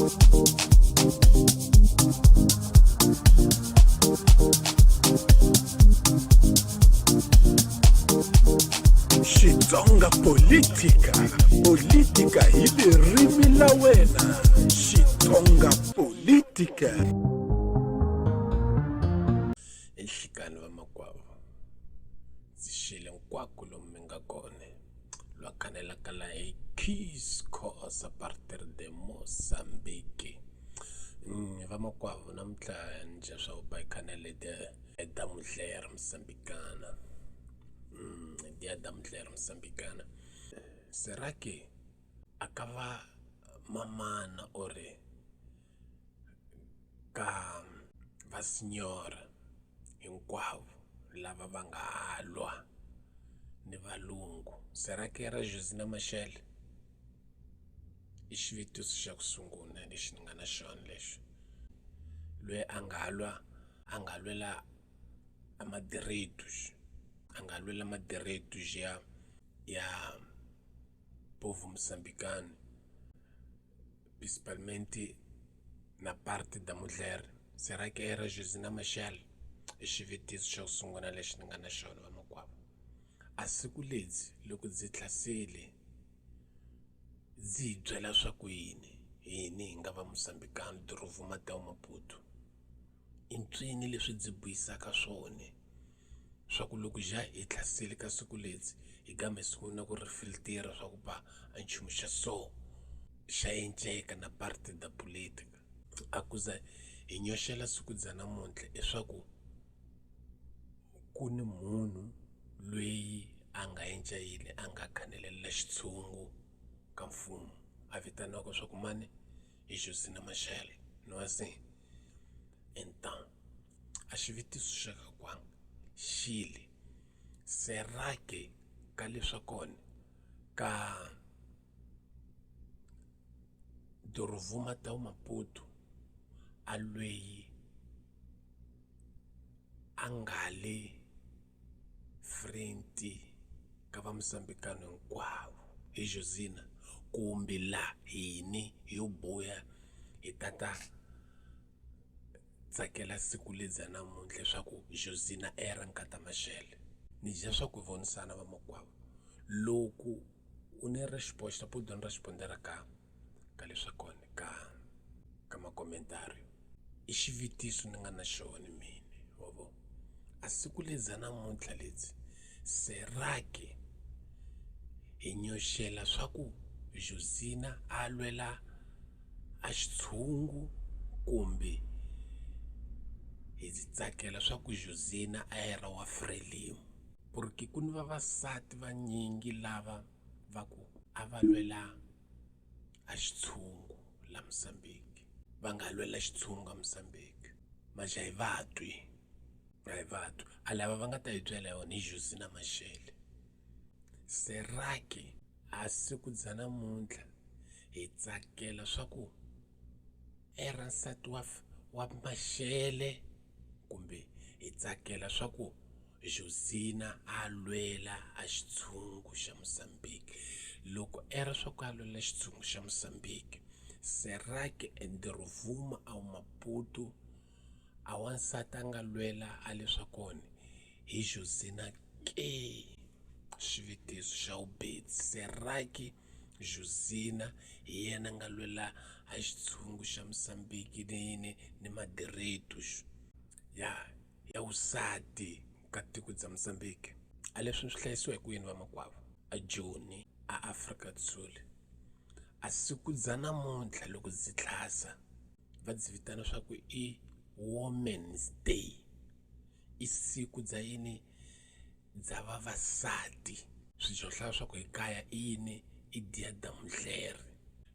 Xitsonga politika, politika hi ririmi la wena. Xitsonga politika. Enhlikani vamakwavo, ndzi xile nkwako lomu mi nga kona, lwa kanelaka la hi Keys Khoza partir de Mozambique. Vamakwavo namuntlha ndzi swa ku ba kanele de Damudlera Msambikana. Dia Damudlera Msambikana. Serake akava mamana ore ka va signora hinkwavo lava va nga halwa ni valungu. Serake era Josina Mashele. I xivitiso xa ku sungula lexi ni nga na xona lexi. Loyi a nga lwela amadireitos. A nga lwela madireitos ya povo moçambicano, principalmente na parte da mulher. Será que era Josina Machel? I xivitiso xa ku sungula lexi ni nga na xona vamakwavo. A siku ledzi loko ndzi thlasile ndzi hi byela swa ku hini hi nga va moçambicano Dirovu Mateu Maputo. I ncini leswi ndzi buyisaka swona swa ku loko ja hi thlasile ka siku ledzi hi gambe sungula ku rifiltira swa ku ba a nchumu xa so xa enceka na parte da politika. Akuza hi nyoxela siku dza namuntlha leswaku ku ni munhu loyi a nga encayile a nga khanelela xitshungu ka mfumo a vitaniwaka swa ku mani hi Josina Mashele no wasi. Então a xivitiso xa ka kwanga xile serake ka leswa kona ka Dirovu Mateu Maputo a lweyi a nga le frente ka va moçambicano hinkwavo hi Josina, kumbe la hini yo boya hi tata tsakela siku ledzi namuntlha leswaku Josina era nkata Mashele. Ni dya swa ku vonisana vamakwavo. Loko u ni resposta pudo ni respondera ka leswa kona ka makomentari. I xivitiso ni nga na xona mina vovo. A siku ledzi namuntlha ledzi serake hi nyoxela swa ku Josina a lwela a xitshungu kumbe hi tsakela swa ku Josina a era wa Frelimo. Porque ku ni vavasati vanyingi lava va ku a va lwela a xitshungu la Mozambique. Va nga lwela xitshungu a Mozambique. Maja hi vatwi. A lava va nga ta hi byela yona hi Josina Mashele. Serake a siku dza namuntlha hi tsakela swa ku era nsati wa Mashele, kumbe hi tsakela swa ku Josina a lwela a xitshungu xa Mozambique. Loko era swa ku a lwela xitshungu xa Mozambique, serake Dirovu Mateu Maputo a wansati a nga lwela a leswa kona hi Josina ke? Xivitiso xa ubedzi. Serake Josina hi yena nga lwela a xitshungu xa Mozambique ni madireitos ya usati ka tiko dza Mozambique. A leswi swi hlayisiwa hi ku yini vamakwavo? A Joni a Afrika Dzule. A siku dza namuntlha loko ndzi tlhasa va dzi vitana swa ku i Women's Day. I siku dza yini dza vavasati. Swi hlaya swa ku hi kaya i yini i Dia Damudlera.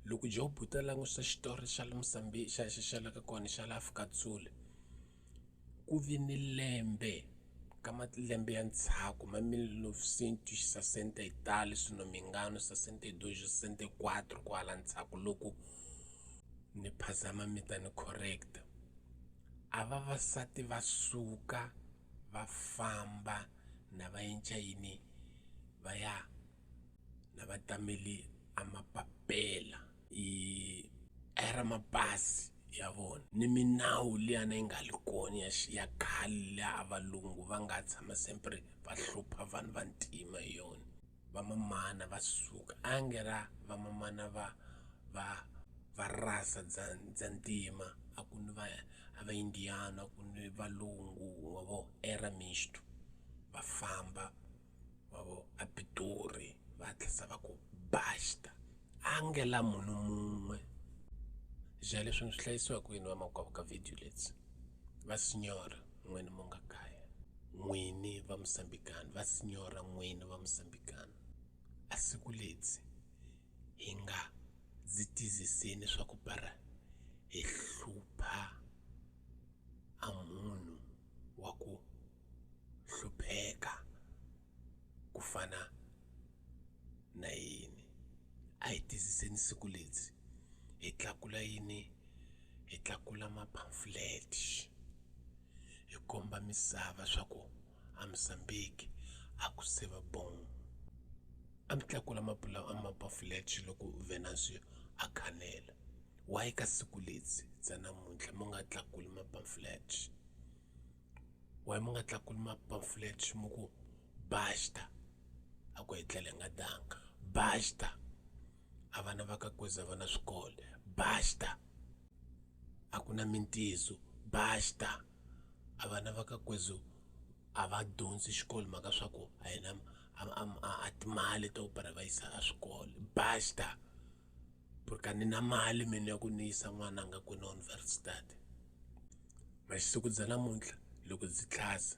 Loko jo buta langusa xitori xa le Mozambique xa la ka kona xa la Afrika Dzule, ku vi ni lembe ka malembe ya ntshaku ma 1960 e tal, sino mingano 62, 64 kwala ntshaku loko ni phazama mita ni correct. A vavasati va suka va famba na va enca yini va ya na va tameli a mapapela era mapasi ya vona ni minawu liyana yi nga likoni ya khale leya valungu va nga tshama sempre va hlupha vanhu va ntima hi yona. Vamamana va suka angera vamamana va rasa dza ntima a ku ni va indiyana a ku ni valungu wavo era mixto va famba wavo a Pitori va tlhela va ku basta angela munhu mun'we. Ja leswi swi hlayisiwa kwini vamakwavo ka video letsi? Va signora n'wini mu nga kaya, n'wini va Musambikani, va signora n'wini va Musambikani, a siku letsi hi nga dzi tiziseni swa ku para hi hlupha a munhu wa ku hlupheka ku fana na yini. A hi tiziseni siku letsi hi tlakula yini? Hi tlakula mapamphlet hi komba misava swa ku a Mozambique a ku se va bon. A mi tlakula mapamphlet loko Venancio a khanela. Why ka siku letsi dza namuntlha mu nga tlakuli mapamphlet? Why mu nga tlakuli mapamphlet mu ku basta a ku etlela nga danga, basta a vana va ka Kweza va na swikolo, basta a ku na mintizo, basta a vana va ka Kwezu a va dyondzi xikolo mhaka swa ku a hi na a timali to para va yisa a swikolo, basta porque ni na mali mina ya ku ni yisa n'wana nga ku na universitati. Masiku dza namuntlha loko dzi tlhasa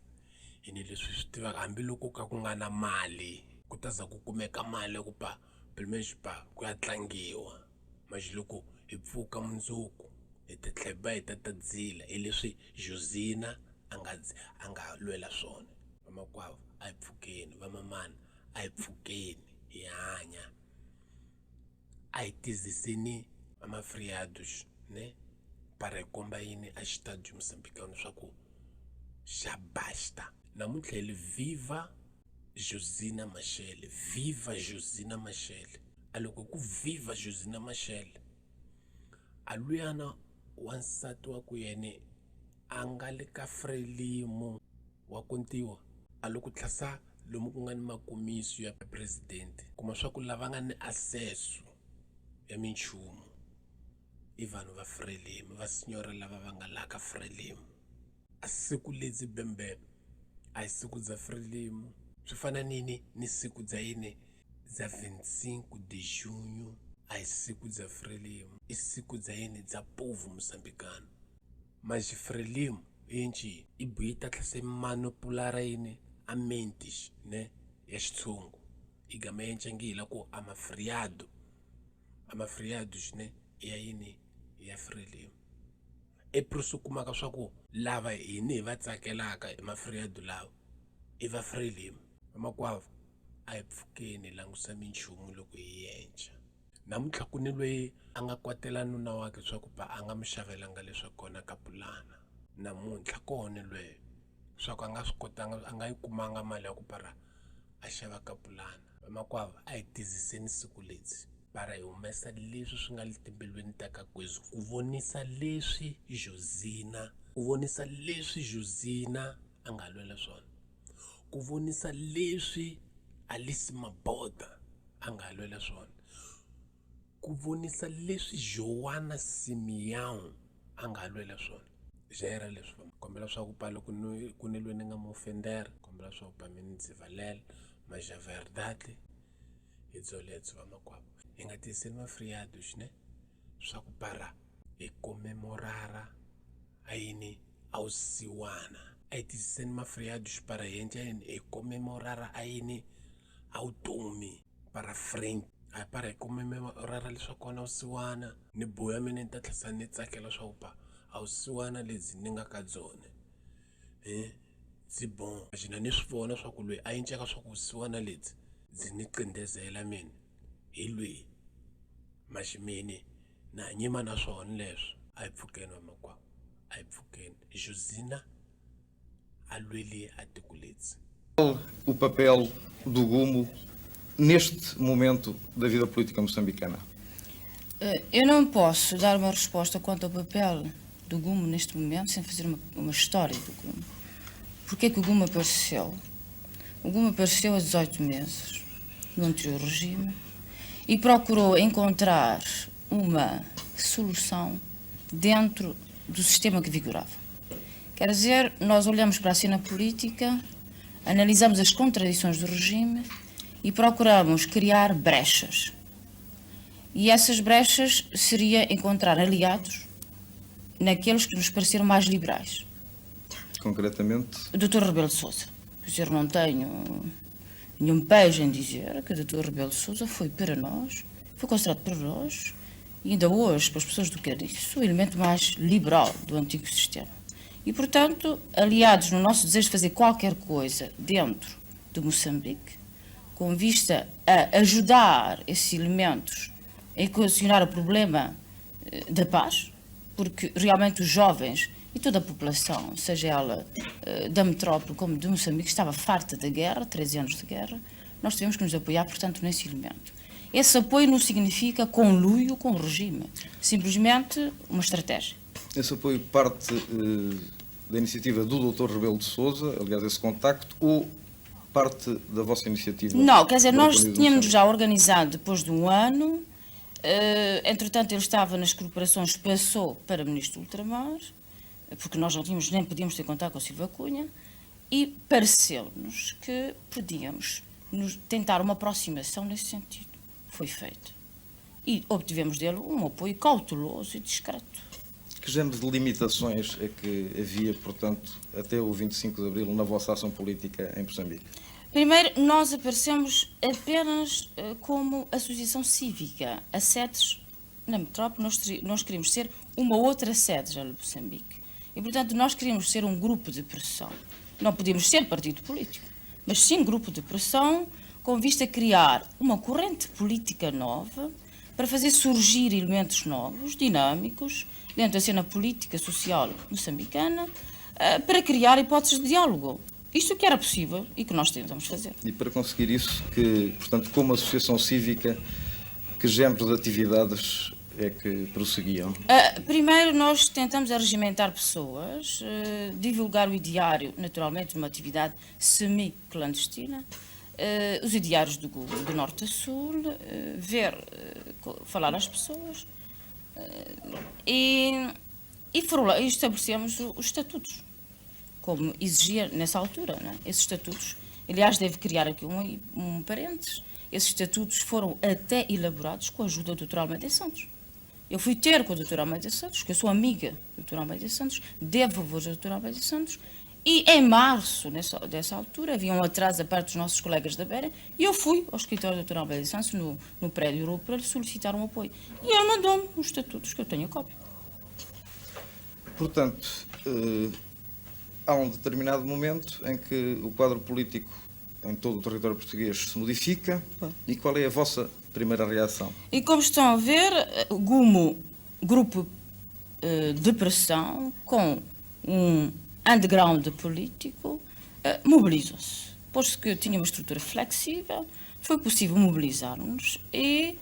hi ni leswi swi tivaka hambiloko ka ku nga na mali ku ta za ku kumeka mali ya ku pa pilmexipa ku ya tlangiwa. Manje loko hi pfuka mundzuku hi ta tlheba hi ta dzila hi leswi Josina a nga lwela swona. Vamakwavo a hi pfukeni, vamamana a hi pfukeni hi hanya. A hi tiziseni amafriados ne para hi komba yini a xitadiyo Musambikani swa ku xa basta. Namuntlha hi viva Josina Mashele, viva Josina Mashele. A loko ku viva Josina Mashele a luyana wansati wa ku yene a nga le ka Frelimo wa ku ntiwa a loko tlhasa lomu ku nga ni makumiso ya president kuma swa ku lava nga ni access ya minchumu i vanhu va Frelimo, va signora lava va nga la ka Frelimo. A siku letsi bembe a hi siku dza Frelimo swi fana nini ni siku dza yini dza 25 de junho a hi siku dza Frelimo, i siku dza yini dza povo Musambikano. Manje Frelimo yinci i buita tlhase manipulara yini a mentes ne ya xitshungu i gama yencengila ku amafriados ne ya yini ya Frelimo. E prusu kumaka swa ku lava hini hi va tsakelaka mafriado lawa i va Frelimo. Vamakwavo a hi pfukeni langusa minchumu loko hi yenca. Namuntlha ku ni loyi a nga kwatela nuna wake swa ku a nga mi xavelanga leswa kona ka pulana. Namuntlha kona loyi swa ku a nga swi kotanga a nga yi kumanga mali ya ku para a xava ka pulana. Vamakwavo a hi tiziseni siku letsi para hi humesa leswi swi nga le timbilwini ta ka Kwezu ku vonisa leswi Josina a nga lwela swona, ku vonisa leswi Alice Maboda a nga lwela swona, ku vonisa leswi Joana Simeão a nga lwela swona. Jera leswi kombela swa ku pa loko ku ni lweni nga mu ofendera kombela swa ku pa mina ndzi valela mas a verdade hi dzoletso vamakwavo. Hi nga tiseni mafriados ne swa ku para hi comemorara a yini a usiwana. A hi tiseni mafriados para hi endla yini hi comemorara a yini a vutomi para friend a para hi comemorara leswaku kona usiwana. Ni boya mina ni ta tlhela ni tsakela swa ku pa a usiwana lebyi ni nga ka byona dzi bon xina ni swi vona swa ku loyi a yencaka swa ku usiwana lebyi byi ni qindezela mina hi lweyi maximini na nyima na swona leswi. A hi pfukeni vamakwavo a hi pfukeni. Josina a lwele a tiko letsi. O papel do Gumo neste momento da vida política moçambicana? Eu não posso dar uma resposta quanto ao papel do Gumo neste momento sem fazer uma história do Gumo. Porquê é que o Gumo apareceu? O Gumo apareceu há 18 meses, no anterior regime, e procurou encontrar uma solução dentro do sistema que vigorava. Quer dizer, nós olhamos para a cena política, analisamos as contradições do regime e procuramos criar brechas. E essas brechas seria encontrar aliados naqueles que nos pareceram mais liberais. Concretamente? O Dr. Rebelo de Sousa. Quer dizer, não tenho nenhum pejo em dizer que o Dr. Rebelo de Sousa foi para nós, foi considerado para nós, e ainda hoje, para as pessoas do Cadiz, o elemento mais liberal do antigo sistema. E, portanto, aliados no nosso desejo de fazer qualquer coisa dentro de Moçambique, com vista a ajudar esses elementos a equacionar o problema da paz, porque realmente os jovens e toda a população, seja ela da metrópole como de Moçambique, estava farta da guerra, 13 anos de guerra, nós tivemos que nos apoiar, portanto, nesse elemento. Esse apoio não significa conluio com o regime, simplesmente uma estratégia. Esse apoio parte da iniciativa do Dr. Rebelo de Sousa, aliás, esse contacto, ou parte da vossa iniciativa? Não, quer dizer, nós tínhamos já organizado depois de um ano, entretanto ele estava nas corporações, passou para Ministro do Ultramar, porque nós não tínhamos, nem podíamos ter contato com o Silva Cunha, e pareceu-nos que podíamos tentar uma aproximação nesse sentido. Foi feito. E obtivemos dele um apoio cauteloso e discreto. Que género de limitações é que havia, portanto, até o 25 de Abril na vossa ação política em Moçambique? Primeiro, nós aparecemos apenas como associação cívica. A sedes na metrópole, nós queríamos ser uma outra sede já de Moçambique. E, portanto, nós queríamos ser um grupo de pressão. Não podíamos ser partido político, mas sim grupo de pressão com vista a criar uma corrente política nova para fazer surgir elementos novos, dinâmicos, dentro da cena política social moçambicana, para criar hipóteses de diálogo. Isto que era possível e que nós tentamos fazer. E para conseguir isso, portanto, como associação cívica, que género de atividades é que prosseguiam? Primeiro, nós tentamos regimentar pessoas, divulgar o ideário, naturalmente, numa atividade semi-clandestina, os ideários do Google, de norte a sul, falar às pessoas e estabelecemos os estatutos, como exigia nessa altura, né? Esses estatutos, aliás, deve criar aqui um parênteses, esses estatutos foram até elaborados com a ajuda do Dr. Almeida Santos. Eu fui ter com o Dr. Almeida Santos, que eu sou amiga do Dr. Almeida Santos, devo favores ao Dr. Almeida Santos, e em março, dessa altura, havia um atraso da parte dos nossos colegas da Beira, e eu fui ao escritório do Dr. Almeida Santos, no prédio Europa, para lhe solicitar um apoio. E ele mandou-me os estatutos, que eu tenho a cópia. Portanto, há um determinado momento em que o quadro político em todo o território português se modifica. E qual é a vossa primeira reação? E como estão a ver, o Gumo, grupo de pressão, com um underground político, mobilizou-se. Posto que tinha uma estrutura flexível, foi possível mobilizar-nos e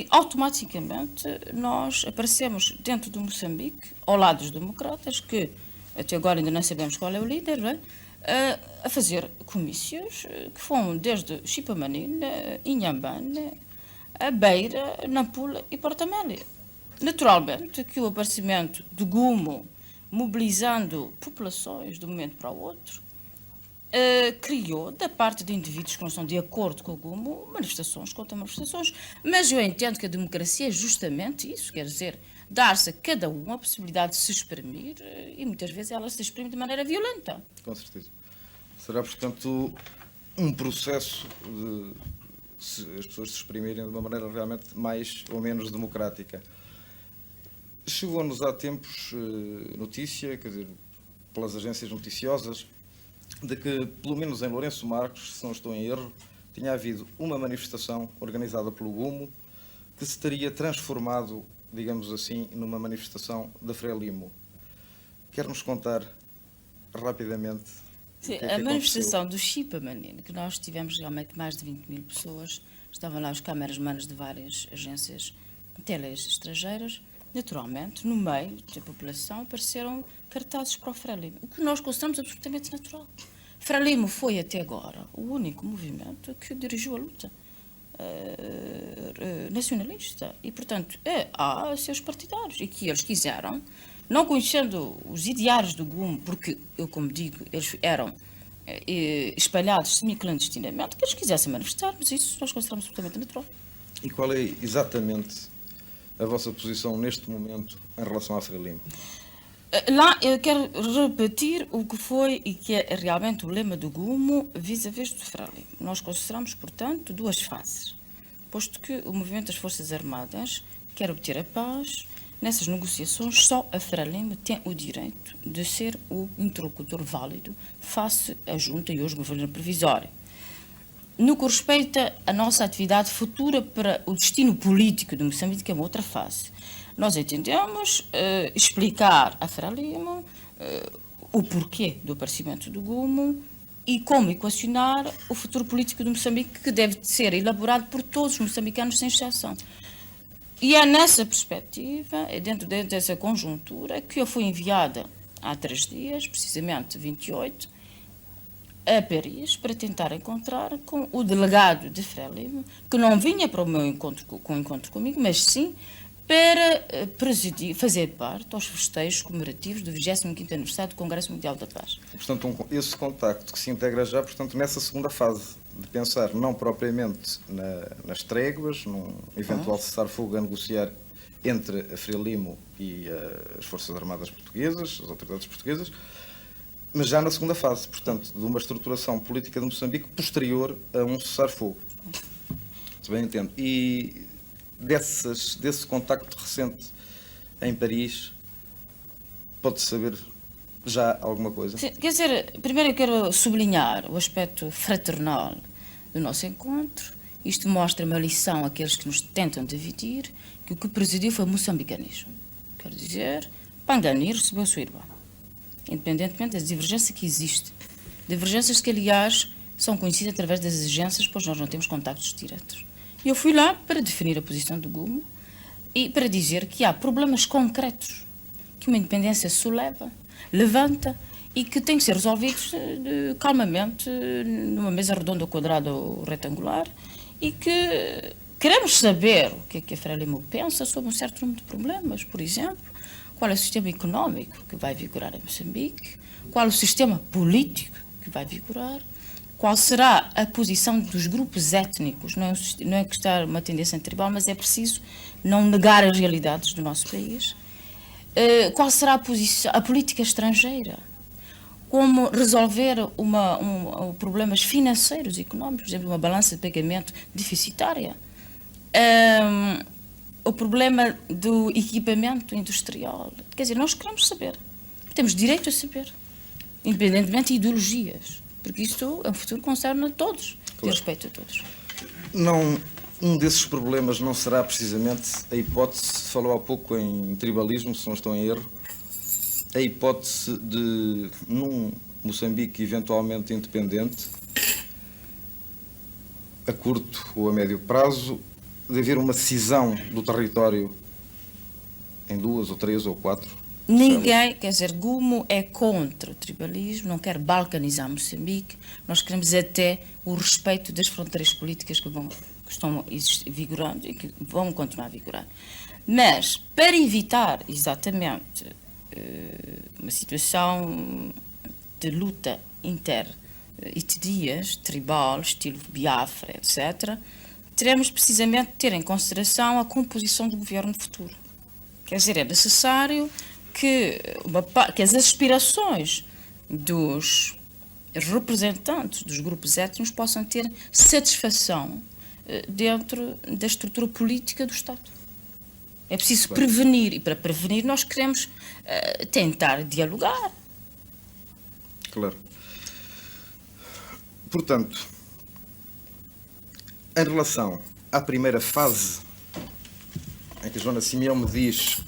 automaticamente nós aparecemos dentro de Moçambique, ao lado dos democratas, que até agora ainda não sabemos qual é o líder, não é? A fazer comícios que foram desde Chipamanine, Inhambane, a Beira, Nampula e Porto Amélia. Naturalmente que o aparecimento do Gumo, mobilizando populações de um momento para o outro, criou, da parte de indivíduos que não estão de acordo com o Gumo, manifestações contra manifestações, mas eu entendo que a democracia é justamente isso, quer dizer, dar-se a cada um a possibilidade de se exprimir e muitas vezes ela se exprime de maneira violenta. Com certeza. Será, portanto, um processo de as pessoas se exprimirem de uma maneira realmente mais ou menos democrática. Chegou-nos há tempos notícia, quer dizer, pelas agências noticiosas, de que, pelo menos em Lourenço Marques, se não estou em erro, tinha havido uma manifestação organizada pelo Gumo que se teria transformado, digamos assim, numa manifestação da Frelimo. Quer-nos contar rapidamente? Sim, a manifestação do Chipamanine, que nós tivemos realmente mais de 20 mil pessoas, estavam lá os câmaras manos de várias agências até leis estrangeiras, naturalmente, no meio da população apareceram cartazes para o Frelimo, o que nós consideramos absolutamente natural. Frelimo foi até agora o único movimento que dirigiu a luta nacionalista e, portanto, há seus partidários e que eles quiseram, não conhecendo os ideários do GUM, porque eu, como digo, eles eram espalhados semi-clandestinamente, que eles quisessem manifestar, mas isso nós consideramos absolutamente natural. E qual é exatamente a vossa posição neste momento em relação à Frelimo? Lá eu quero repetir o que foi e que é realmente o lema do GUMO vis-à-vis do Frelimo. Nós consideramos, portanto, duas fases. Posto que o movimento das Forças Armadas quer obter a paz, nessas negociações só a Frelimo tem o direito de ser o interlocutor válido face à junta e aos governos provisórios. No que respeita à nossa atividade futura para o destino político de Moçambique, que é uma outra fase, nós entendemos explicar a Frelimo o porquê do aparecimento do GUMO e como equacionar o futuro político de Moçambique, que deve ser elaborado por todos os moçambicanos, sem exceção. E é nessa perspectiva, dentro dessa conjuntura, que eu fui enviada há 3 dias, precisamente 28, a Paris, para tentar encontrar com o delegado de Frelimo, que não vinha para o meu encontro comigo, mas sim para presidir, fazer parte aos festejos comemorativos do 25º aniversário do Congresso Mundial da Paz. Portanto, esse contacto que se integra já, portanto, nessa segunda fase de pensar não propriamente nas tréguas, num eventual cessar-fogo a negociar entre a Frelimo e as Forças Armadas Portuguesas, as autoridades portuguesas, mas já na segunda fase, portanto, de uma estruturação política de Moçambique posterior a um cessar-fogo. Se bem entendo. E desse contacto recente em Paris, pode-se saber já alguma coisa? Sim, quer dizer, primeiro eu quero sublinhar o aspecto fraternal do nosso encontro. Isto mostra uma lição àqueles que nos tentam dividir, que o que presidiu foi o moçambicanismo. Quer dizer, Pangani recebeu a sua irmã, independentemente das divergências que existem. Divergências que, aliás, são conhecidas através das exigências, pois nós não temos contactos diretos. Eu fui lá para definir a posição do GUMO e para dizer que há problemas concretos que uma independência levanta e que têm que ser resolvidos calmamente numa mesa redonda, quadrada ou retangular, e que queremos saber o que a Frelimo pensa sobre um certo número de problemas. Por exemplo, qual é o sistema económico que vai vigorar em Moçambique, qual é o sistema político que vai vigorar, qual será a posição dos grupos étnicos. Não é que está uma tendência tribal, mas é preciso não negar as realidades do nosso país. Qual será a política estrangeira? Como resolver problemas financeiros e económicos, por exemplo, uma balança de pagamento deficitária? O problema do equipamento industrial. Quer dizer, nós queremos saber. Temos direito a saber, independentemente de ideologias, porque isto é um futuro que concerne a todos, claro. De respeito a todos. Não, um desses problemas não será precisamente a hipótese, falou há pouco em tribalismo, se não estou em erro, a hipótese de, num Moçambique eventualmente independente, a curto ou a médio prazo, de haver uma cisão do território em 2 ou 3 ou 4? Ninguém, quer dizer, GUMO é contra o tribalismo, não quer balcanizar Moçambique, nós queremos até o respeito das fronteiras políticas que estão vigorando e que vão continuar a vigorar. Mas, para evitar exatamente uma situação de luta inter-etnias, tribal, estilo Biafra, etc., teremos precisamente de ter em consideração a composição do governo futuro. Quer dizer, é necessário que as aspirações dos representantes dos grupos étnicos possam ter satisfação dentro da estrutura política do Estado. É preciso prevenir, e para prevenir nós queremos tentar dialogar. Claro. Portanto, em relação à primeira fase, em que a Joana Simeão me diz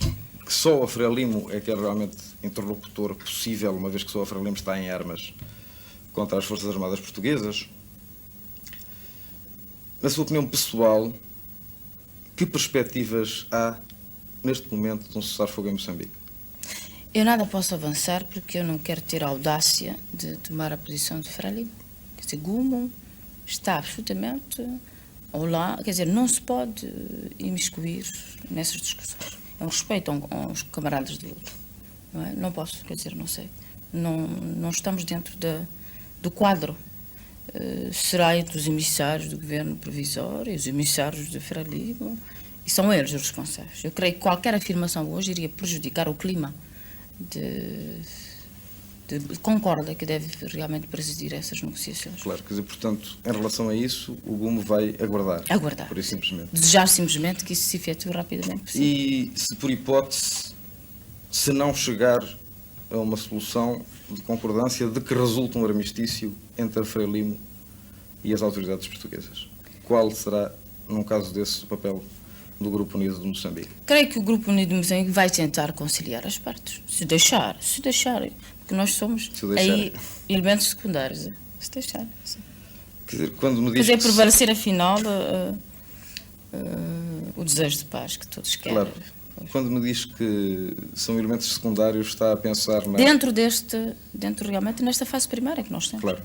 que só a Frelimo é que é realmente interlocutor possível, uma vez que só a Frelimo está em armas contra as Forças Armadas Portuguesas, na sua opinião pessoal, que perspectivas há, neste momento, de um cessar-fogo em Moçambique? Eu nada posso avançar porque eu não quero ter a audácia de tomar a posição de Frelimo. Quer dizer, Gumo está absolutamente ao lado, quer dizer, não se pode imiscuir nessas discussões. É um respeito aos camaradas de luta. Não é? Não posso, quer dizer, não sei. Não estamos dentro do quadro. Será entre os emissários do governo provisório e os emissários de Frelimo, e são eles os responsáveis. Eu creio que qualquer afirmação hoje iria prejudicar o clima de concórdia que deve realmente presidir essas negociações. Claro, quer dizer, portanto, em relação a isso, o Gumo vai aguardar. Aguardar. Por isso, simplesmente. Desejar simplesmente que isso se efetue rapidamente possível. E, se por hipótese, se não chegar a uma solução de concordância, de que resulte um armistício entre a Frelimo e as autoridades portuguesas? Qual será, num caso desse, o papel do Grupo Unido de Moçambique? Creio que o Grupo Unido de Moçambique vai tentar conciliar as partes. Se deixar, porque nós somos aí elementos secundários. Se deixar. Sim. Quer dizer, quando me diz prevalecer afinal o desejo de paz que todos querem. Claro. Quando me diz que são elementos secundários, está a pensar dentro realmente nesta fase primária que nós temos. Claro.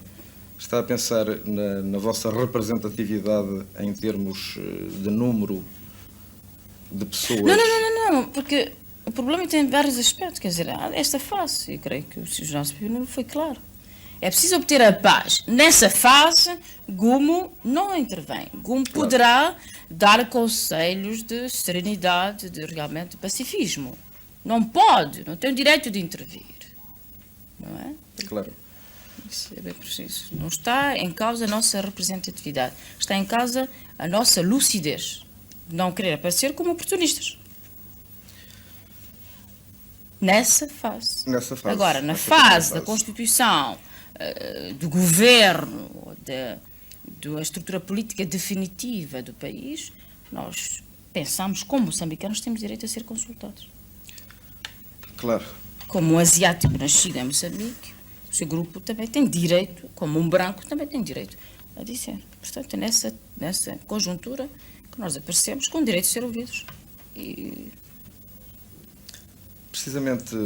Está a pensar na vossa representatividade em termos de número de pessoas? Não, porque o problema tem vários aspectos, quer dizer, há esta fase, e creio que o Jornal Superior foi claro. É preciso obter a paz. Nessa fase, Gumo não intervém. Gumo poderá dar conselhos de serenidade, de realmente pacifismo. Não pode, não tem o direito de intervir. Não é? Claro. Isso é bem preciso. Não está em causa a nossa representatividade. Está em causa a nossa lucidez. Não querer aparecer como oportunistas. Nessa fase. Agora, na fase da Constituição, do governo, da estrutura política definitiva do país, nós pensamos, como moçambicanos, temos direito a ser consultados. Claro. Como um asiático nascido em Moçambique, o seu grupo também tem direito, como um branco também tem direito a dizer. Portanto, é nessa conjuntura que nós aparecemos com o direito de ser ouvidos. Precisamente,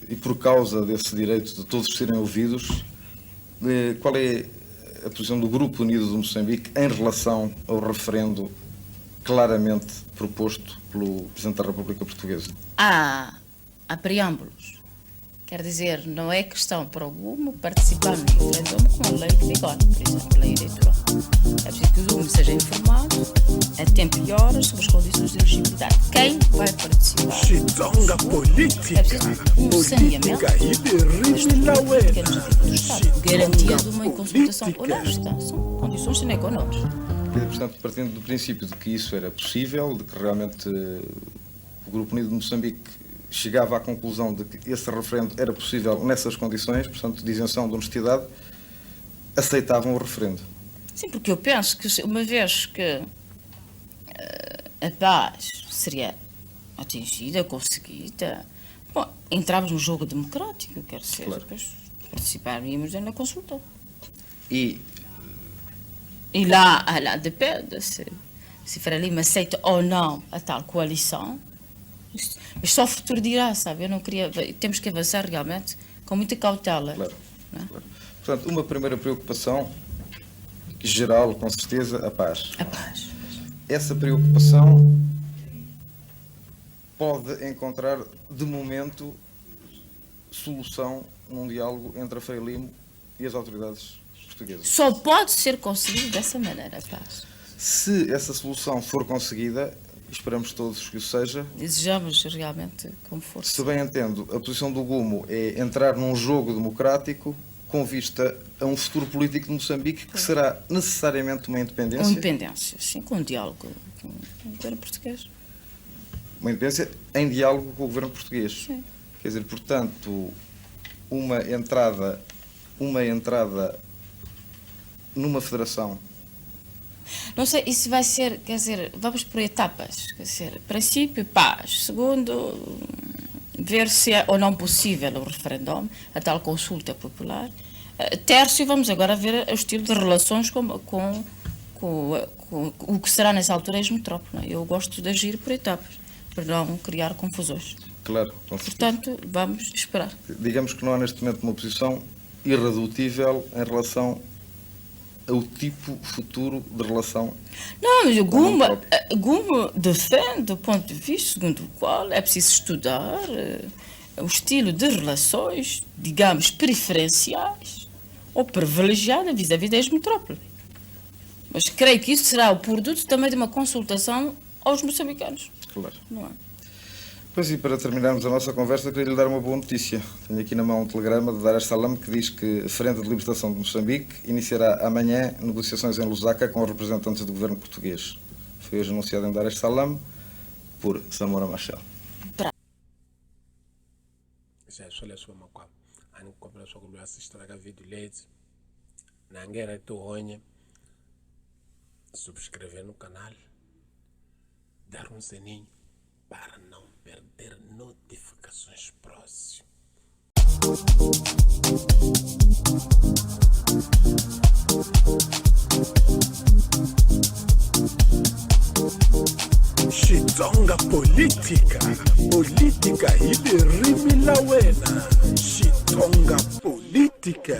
e por causa desse direito de todos serem ouvidos, qual é a posição do Grupo Unido de Moçambique em relação ao referendo claramente proposto pelo Presidente da República Portuguesa? Há preâmbulos. Quer dizer, não é questão para o Gumo participar no referendo com a lei de vigor, por exemplo, a lei eleitoral. É preciso que o Gumo seja informado a tempo e horas sobre as condições de elegibilidade. Quem vai participar? Chitonga política. É preciso um saneamento da estrutura política do Estado, garantindo uma consultação honesta. São condições sine qua non. Portanto, partindo do princípio de que isso era possível, de que realmente o Grupo Unido de Moçambique chegava à conclusão de que esse referendo era possível nessas condições, portanto, de isenção de honestidade, aceitavam o referendo. Sim, porque eu penso que uma vez que a paz seria atingida, conseguida, bom, entrávamos no jogo democrático, quer dizer, claro. Depois participaríamos na consulta. E lá depende se Frelimo aceita ou não a tal coalição. Mas só o futuro dirá, sabe? Eu não queria. Temos que avançar realmente com muita cautela. Claro, claro. Portanto, uma primeira preocupação geral, com certeza, a paz. A paz. Essa preocupação pode encontrar, de momento, solução num diálogo entre a Frelimo e as autoridades portuguesas. Só pode ser conseguido dessa maneira, a paz. Se essa solução for conseguida, esperamos todos que o seja. Desejamos realmente com força. Se bem entendo, a posição do Gumo é entrar num jogo democrático com vista a um futuro político de Moçambique que será necessariamente uma independência. Uma independência, sim, com um diálogo com o governo português. Uma independência em diálogo com o governo português. Sim. Quer dizer, portanto, uma entrada numa federação. Não sei, isso vai ser, quer dizer, vamos por etapas. Quer dizer, princípio, paz. Segundo, ver se é ou não possível o referendo, a tal consulta popular. Terceiro, vamos agora ver o estilo de relações com o que será nessa altura é ex-metrópole. Não é? Eu gosto de agir por etapas, para não criar confusões. Claro, com certeza. Portanto, vamos esperar. Digamos que não há neste momento uma posição irredutível em relação ao tipo futuro de relação. Não, mas o Com o nome Gume defende do ponto de vista segundo o qual é preciso estudar o estilo de relações, digamos, preferenciais ou privilegiadas vis-à-vis da ex-metrópole. Mas creio que isso será o produto também de uma consultação aos moçambicanos. Claro. Não é? Pois, e para terminarmos a nossa conversa, queria lhe dar uma boa notícia. Tenho aqui na mão um telegrama de Dar es Salaam que diz que a Frente de Libertação de Moçambique iniciará amanhã negociações em Lusaka com os representantes do governo português. Foi hoje anunciado em Dar es Salaam por Samora Machel. Já só sua macam ani compra só com assistir a vídeo leite na ngera tu honha subscrever no canal, dar sininho para não perder notificações próximas. Xitonga política, política ile rimi la wena. Xitonga política.